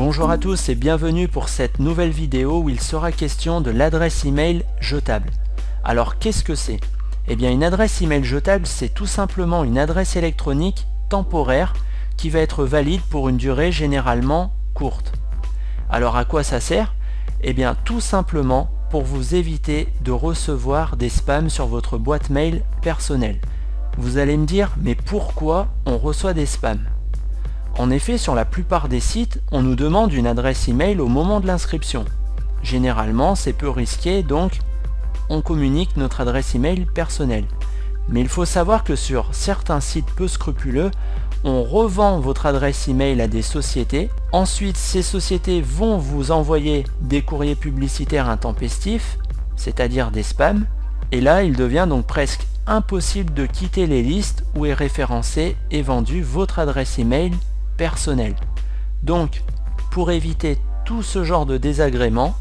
Bonjour à tous et bienvenue pour cette nouvelle vidéo où il sera question de l'adresse email jetable. Alors qu'est-ce que c'est? Eh bien une adresse email jetable, c'est tout simplement une adresse électronique temporaire qui va être valide pour une durée généralement courte. Alors à quoi ça sert? Eh bien tout simplement pour vous éviter de recevoir des spams sur votre boîte mail personnelle. Vous allez me dire, mais pourquoi on reçoit des spams? En effet, sur la plupart des sites, on nous demande une adresse email au moment de l'inscription. Généralement, c'est peu risqué, donc on communique notre adresse email personnelle. Mais il faut savoir que sur certains sites peu scrupuleux, on revend votre adresse email à des sociétés. Ensuite, ces sociétés vont vous envoyer des courriers publicitaires intempestifs, c'est-à-dire des spams. Et là, il devient donc presque impossible de quitter les listes où est référencée et vendue votre adresse email personnelle. Donc, pour éviter tout ce genre de désagréments,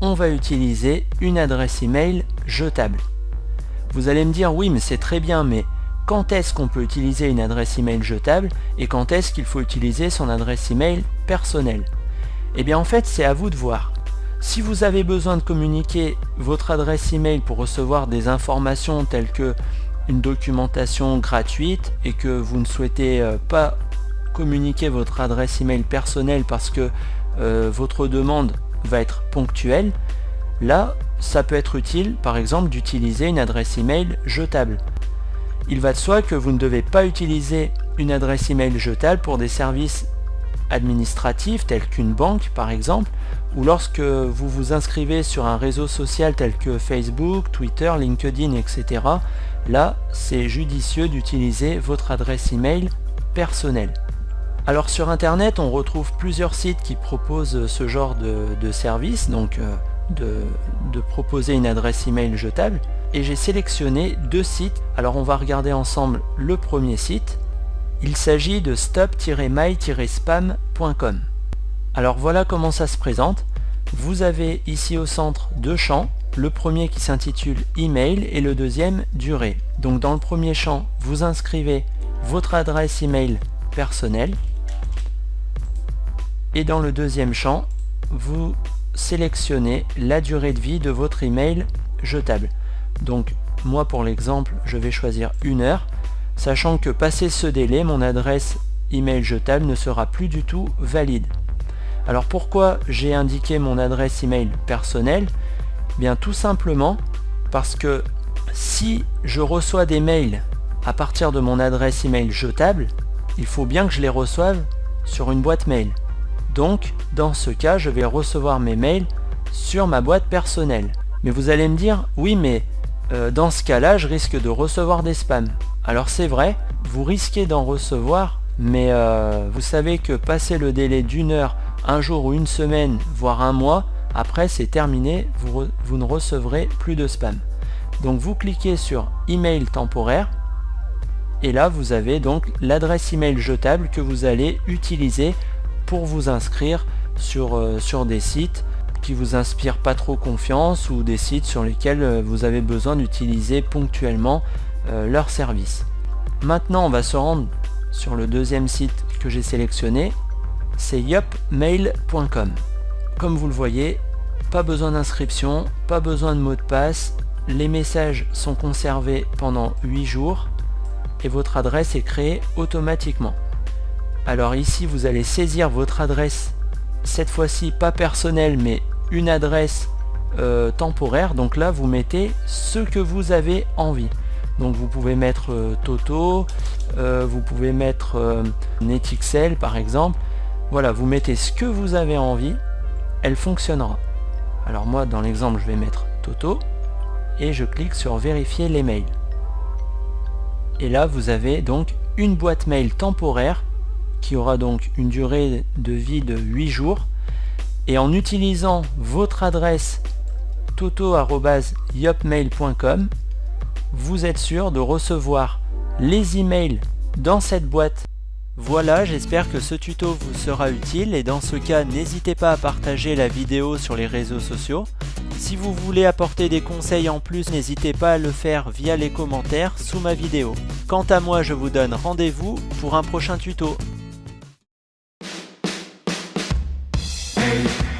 on va utiliser une adresse email jetable. Vous allez me dire, oui, mais c'est très bien, mais quand est-ce qu'on peut utiliser une adresse email jetable et quand est-ce qu'il faut utiliser son adresse email personnelle? Eh bien en fait, c'est à vous de voir. Si vous avez besoin de communiquer votre adresse email pour recevoir des informations telles que une documentation gratuite et que vous ne souhaitez pas communiquer votre adresse email personnelle parce que votre demande va être ponctuelle, là ça peut être utile par exemple d'utiliser une adresse email jetable. Il va de soi que vous ne devez pas utiliser une adresse email jetable pour des services administratifs tels qu'une banque par exemple, ou lorsque vous vous inscrivez sur un réseau social tel que Facebook, Twitter, LinkedIn, etc. Là, c'est judicieux d'utiliser votre adresse email personnelle. Alors sur internet, on retrouve plusieurs sites qui proposent ce genre de service, donc de proposer une adresse email jetable. Et j'ai sélectionné deux sites. Alors on va regarder ensemble le premier site. Il s'agit de stop-my-spam.com. Alors voilà comment ça se présente. Vous avez ici au centre deux champs. Le premier qui s'intitule email et le deuxième durée. Donc dans le premier champ, vous inscrivez votre adresse email personnelle. Et dans le deuxième champ, vous sélectionnez la durée de vie de votre email jetable. Donc moi pour l'exemple, je vais choisir 1 heure, sachant que passé ce délai, mon adresse email jetable ne sera plus du tout valide. Alors pourquoi j'ai indiqué mon adresse email personnelle? Bien tout simplement parce que si je reçois des mails à partir de mon adresse email jetable, il faut bien que je les reçoive sur une boîte mail. Donc dans ce cas, je vais recevoir mes mails sur ma boîte personnelle. Mais vous allez me dire, oui mais dans ce cas-là, je risque de recevoir des spams. Alors c'est vrai, vous risquez d'en recevoir, mais vous savez que passé le délai d'1 heure, un jour ou une semaine, voire un mois, après c'est terminé, vous ne recevrez plus de spam. Donc vous cliquez sur email temporaire, et là vous avez donc l'adresse email jetable que vous allez utiliser pour vous inscrire sur des sites qui vous inspirent pas trop confiance ou des sites sur lesquels vous avez besoin d'utiliser ponctuellement leur service. Maintenant on va se rendre sur le deuxième site que j'ai sélectionné, c'est yopmail.com. Comme vous le voyez, pas besoin d'inscription, pas besoin de mot de passe, les messages sont conservés pendant 8 jours et votre adresse est créée automatiquement. Alors ici vous allez saisir votre adresse, cette fois-ci pas personnelle mais une adresse temporaire, donc là vous mettez ce que vous avez envie. Donc vous pouvez mettre Toto, vous pouvez mettre NetXL par exemple. Voilà, vous mettez ce que vous avez envie, elle fonctionnera. Alors moi dans l'exemple je vais mettre Toto et je clique sur vérifier les mails. Et là vous avez donc une boîte mail temporaire qui aura donc une durée de vie de 8 jours. Et en utilisant votre adresse toto@yopmail.com, vous êtes sûr de recevoir les emails dans cette boîte. Voilà, j'espère que ce tuto vous sera utile et dans ce cas, n'hésitez pas à partager la vidéo sur les réseaux sociaux. Si vous voulez apporter des conseils en plus, n'hésitez pas à le faire via les commentaires sous ma vidéo. Quant à moi, je vous donne rendez-vous pour un prochain tuto. email.